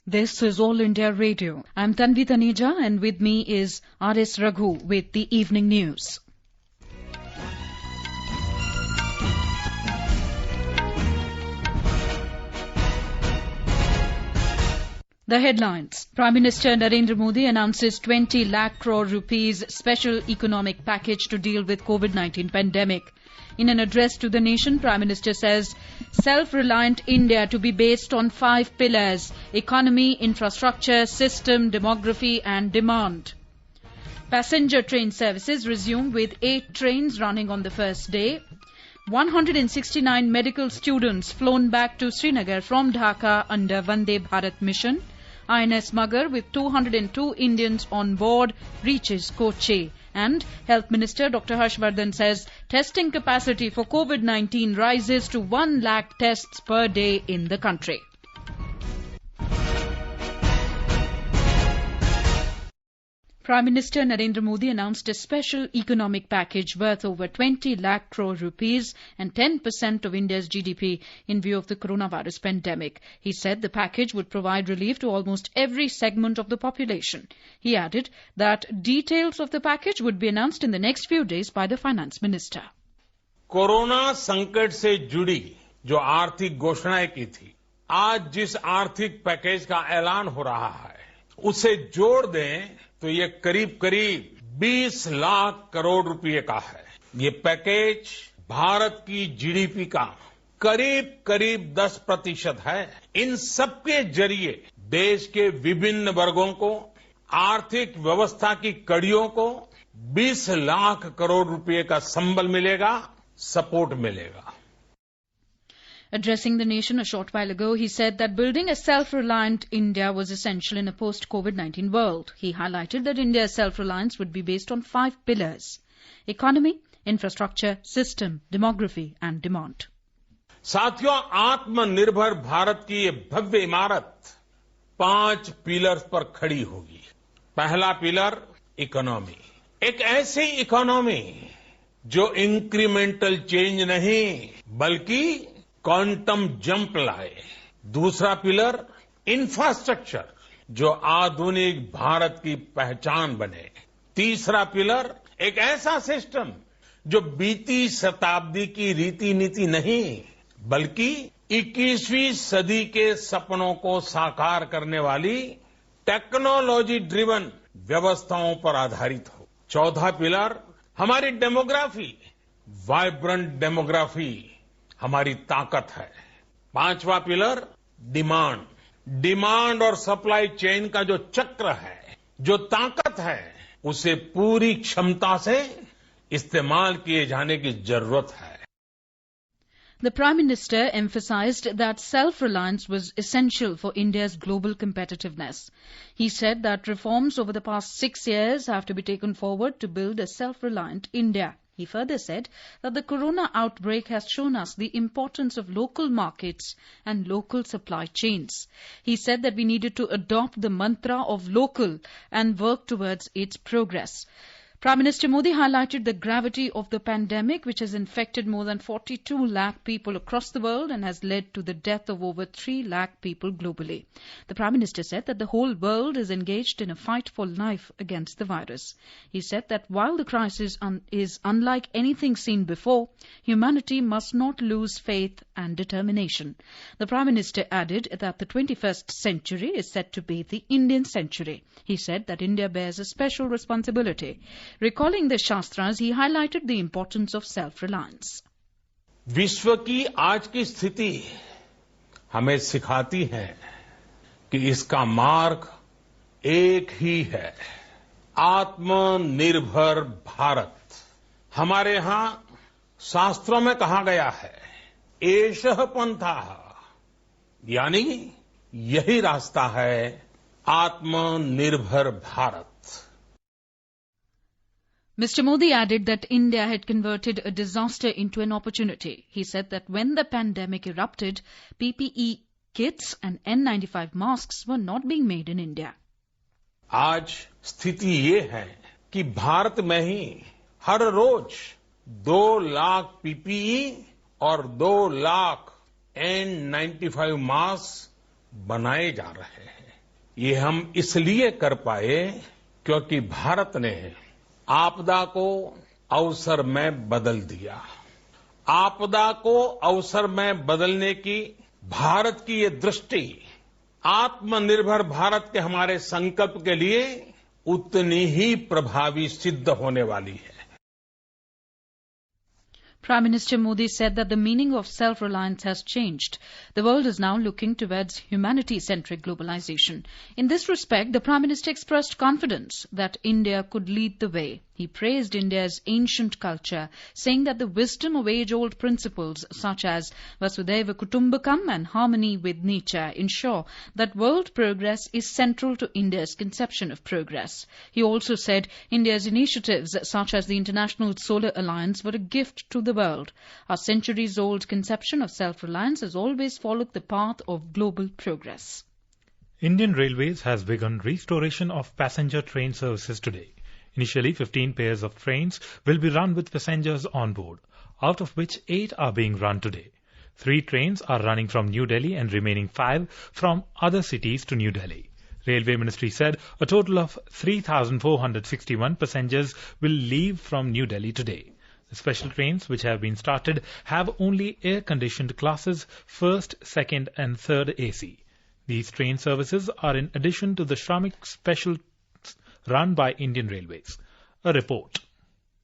This is All India Radio. I'm Tanvi Taneja and with me is R.S. Raghu with the evening news. The headlines. Prime Minister Narendra Modi announces 20 lakh crore rupees special economic package to deal with COVID-19 pandemic. In an address to the nation, Prime Minister says self-reliant India to be based on 5 pillars: economy, infrastructure, system, demography and demand. Passenger train services resume with 8 trains running on the first day. 169 medical students flown back to Srinagar from Dhaka under Vande Bharat mission. INS Magar with 202 Indians on board reaches Kochi. And Health Minister Dr. Harshvardhan says testing capacity for COVID-19 rises to 1 lakh tests per day in the country. Prime Minister Narendra Modi announced a special economic package worth over 20 lakh crore rupees and 10% of India's GDP in view of the coronavirus pandemic. He said the package would provide relief to almost every segment of the population. He added that details of the package would be announced in the next few days by the Finance Minister. Corona संकट से जुड़ी जो आर्थिक घोषणाएं की थी, आज जिस आर्थिक पैकेज का ऐलान हो रहा है, उसे जोड़ दें तो ये करीब 20 लाख करोड़ रुपए का है। ये पैकेज भारत की जीडीपी का करीब 10% है। इन सबके जरिए देश के विभिन्न वर्गों को, आर्थिक व्यवस्था की कड़ियों को 20 लाख करोड़ रुपए का संबल मिलेगा, सपोर्ट मिलेगा। Addressing the nation a short while ago, he said that building a self-reliant India was essential in a post-COVID-19 world. He highlighted that India's self-reliance would be based on 5 pillars: economy, infrastructure, system, demography and demand. साथियों, आत्मनिर्भर भारत की ये भव्य इमारत 5 pillars पर खड़ी होगी। पहला pillar economy, एक ऐसी इकोनॉमी जो इंक्रीमेंटल चेंज नहीं बल्कि क्वांटम जंप लाए। दूसरा पिलर इंफ्रास्ट्रक्चर, जो आधुनिक भारत की पहचान बने। तीसरा पिलर एक ऐसा सिस्टम जो बीती शताब्दी की रीति नीति नहीं बल्कि 21वीं सदी के सपनों को साकार करने वाली टेक्नोलॉजी ड्रिवन व्यवस्थाओं पर आधारित हो। चौथा पिलर हमारी डेमोग्राफी, वाइब्रेंट डेमोग्राफी हमारी ताकत है। 5वां पिलर डिमांड और सप्लाई चेन का जो चक्र है, जो ताकत है, उसे पूरी क्षमता से इस्तेमाल किए जाने की जरूरत है। The Prime Minister emphasized that self-reliance was essential for India's global competitiveness. He said that reforms over the past 6 years have to be taken forward to build a self-reliant India. He further said that the corona outbreak has shown us the importance of local markets and local supply chains. He said that we needed to adopt the mantra of local and work towards its progress. Prime Minister Modi highlighted the gravity of the pandemic, which has infected more than 42 lakh people across the world and has led to the death of over 3 lakh people globally. The Prime Minister said that the whole world is engaged in a fight for life against the virus. He said that while the crisis is unlike anything seen before, humanity must not lose faith and determination. The Prime Minister added that the 21st century is said to be the Indian century. He said that India bears a special responsibility. Recalling the Shastras, he highlighted the importance of self-reliance. विश्व की आज की स्थिति हमें सिखाती है कि इसका मार्ग एक ही है, आत्मनिर्भर भारत। हमारे यहाँ शास्त्रों में कहा गया है, एषः पंथः, यानी यही रास्ता है आत्मनिर्भर Bharat. Mr. Modi added that India had converted a disaster into an opportunity. He said that when the pandemic erupted, PPE kits and N95 masks were not being made in India. आज स्थिति ये है कि भारत में ही हर रोज 2 लाख पीपीई और 2 lakh N95 mask बनाए जा रहे हैं। ये हम इसलिए कर पाए क्योंकि भारत ने आपदा को अवसर में बदल दिया। आपदा को अवसर में बदलने की भारत की ये दृष्टि आत्मनिर्भर भारत के हमारे संकल्प के लिए उतनी ही प्रभावी सिद्ध होने वाली है। Prime Minister Modi said that the meaning of self-reliance has changed. The world is now looking towards humanity-centric globalization. In this respect, the Prime Minister expressed confidence that India could lead the way. He praised India's ancient culture, saying that the wisdom of age-old principles such as Vasudhaiva Kutumbakam and harmony with nature ensure that world progress is central to India's conception of progress. He also said India's initiatives such as the International Solar Alliance were a gift to the world. Our centuries-old conception of self-reliance has always followed the path of global progress. Indian Railways has begun restoration of passenger train services today. Initially, 15 pairs of trains will be run with passengers on board, out of which 8 are being run today. 3 trains are running from New Delhi and remaining 5 from other cities to New Delhi. Railway Ministry said a total of 3,461 passengers will leave from New Delhi today. The special trains which have been started have only air-conditioned classes, first, second and third AC. These train services are in addition to the Shramik special run by Indian Railways. A report.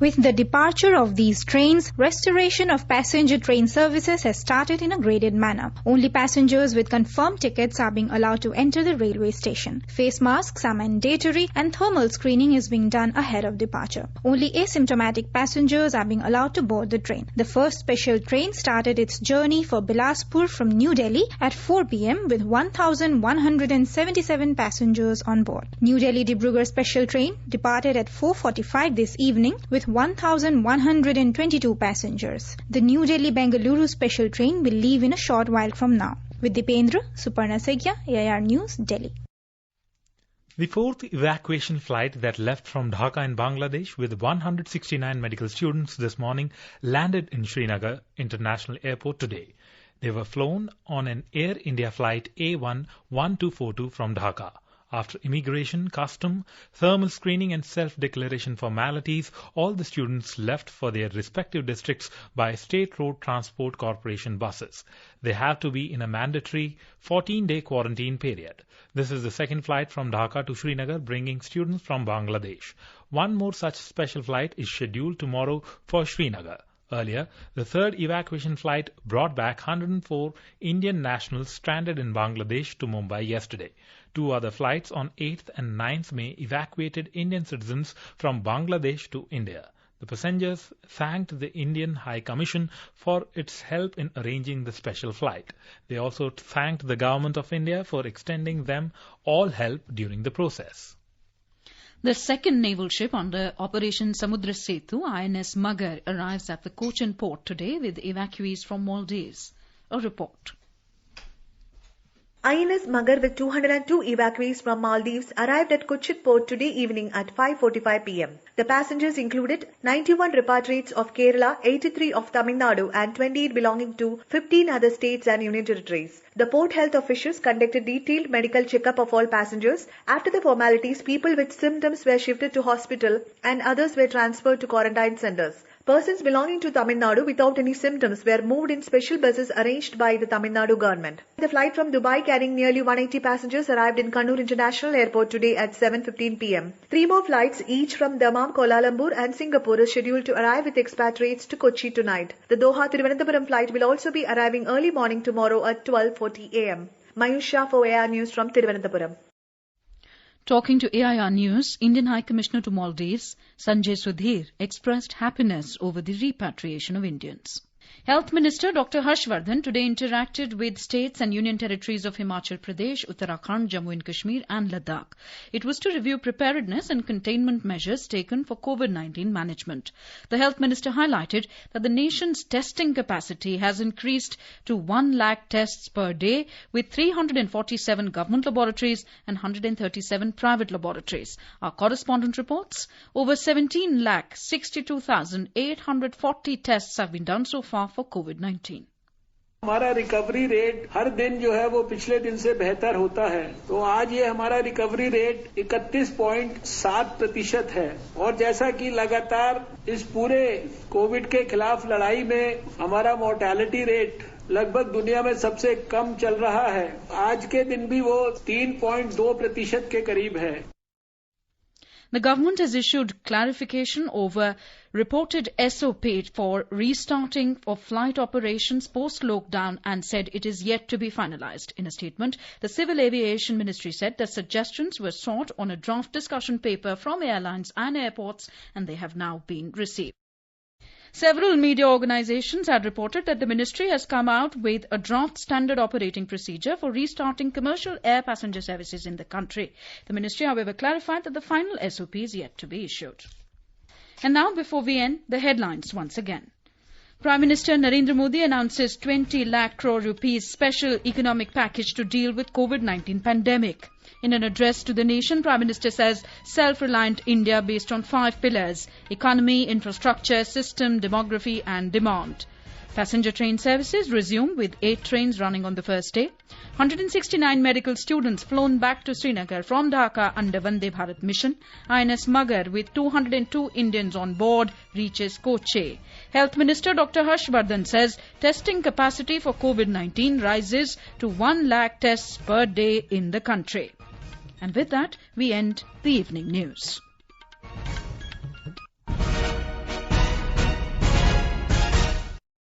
With the departure of these trains, restoration of passenger train services has started in a graded manner. Only passengers with confirmed tickets are being allowed to enter the railway station. Face masks are mandatory and thermal screening is being done ahead of departure. Only asymptomatic passengers are being allowed to board the train. The first special train started its journey for Bilaspur from New Delhi at 4 p.m. with 1,177 passengers on board. New Delhi-Dibrugarh special train departed at 4:45 this evening with 1,122 passengers. The New Delhi-Bengaluru special train will leave in a short while from now. With Dipendra, Suparna Segya, AIR News, Delhi. The fourth evacuation flight that left from Dhaka in Bangladesh with 169 medical students this morning landed in Srinagar International Airport today. They were flown on an Air India flight A1-1242 from Dhaka. After immigration, custom, thermal screening and self-declaration formalities, all the students left for their respective districts by State Road Transport Corporation buses. They have to be in a mandatory 14-day quarantine period. This is the second flight from Dhaka to Srinagar bringing students from Bangladesh. One more such special flight is scheduled tomorrow for Srinagar. Earlier, the third evacuation flight brought back 104 Indian nationals stranded in Bangladesh to Mumbai yesterday. 2 other flights on 8th and 9th May evacuated Indian citizens from Bangladesh to India. The passengers thanked the Indian High Commission for its help in arranging the special flight. They also thanked the Government of India for extending them all help during the process. The second naval ship under Operation Samudra Setu, INS Magar, arrives at the Cochin port today with evacuees from Maldives. A report. INS Magar with 202 evacuees from Maldives arrived at Cochin port today evening at 5:45 p.m. The passengers included 91 repatriates of Kerala, 83 of Tamil Nadu and 28 belonging to 15 other states and union territories. The port health officials conducted detailed medical checkup of all passengers. After the formalities, people with symptoms were shifted to hospital and others were transferred to quarantine centers. Persons belonging to Tamil Nadu without any symptoms were moved in special buses arranged by the Tamil Nadu government. The flight from Dubai carrying nearly 180 passengers arrived in Kannur International Airport today at 7:15 p.m. 3 more flights, each from Dammam, Kuala Lumpur and Singapore, is scheduled to arrive with expatriates to Kochi tonight. The Doha-Thiruvananthapuram flight will also be arriving early morning tomorrow at 12:40 a.m. Mayusha for AIR News from Thiruvananthapuram. Talking to AIR News, Indian High Commissioner to Maldives, Sanjay Sudhir, expressed happiness over the repatriation of Indians. Health Minister Dr. Harshvardhan today interacted with states and union territories of Himachal Pradesh, Uttarakhand, Jammu and Kashmir and Ladakh. It was to review preparedness and containment measures taken for COVID-19 management. The Health Minister highlighted that the nation's testing capacity has increased to 1 lakh tests per day with 347 government laboratories and 137 private laboratories. Our correspondent reports, over 17,62,840 tests have been done so far for COVID-19. हमारा recovery rate हर दिन जो है वो पिछले दिन से बेहतर होता है। तो आज ये हमारा रिकवरी रेट 31.7% है और जैसा कि लगातार इस पूरे कोविड के खिलाफ लड़ाई में हमारा मोर्टेलिटी रेट लगभग दुनिया में सबसे कम चल रहा है। आज के दिन भी वो 3.2% के करीब है। The government has issued clarification over reported SOP for restarting of flight operations post-lockdown and said it is yet to be finalized. In a statement, the Civil Aviation Ministry said that suggestions were sought on a draft discussion paper from airlines and airports and they have now been received. Several media organizations had reported that the ministry has come out with a draft standard operating procedure for restarting commercial air passenger services in the country. The ministry, however, clarified that the final SOP is yet to be issued. And now, before we end, the headlines once again. Prime Minister Narendra Modi announces 20 lakh crore rupees special economic package to deal with COVID-19 pandemic. In an address to the nation, Prime Minister says self-reliant India based on 5 pillars: economy, infrastructure, system, demography and demand. Passenger train services resume with 8 trains running on the first day. 169 medical students flown back to Srinagar from Dhaka under Vande Bharat mission. INS Magar with 202 Indians on board reaches Koche. Health Minister Dr. Harshvardhan says testing capacity for COVID-19 rises to 1 lakh tests per day in the country. And with that, we end the evening news.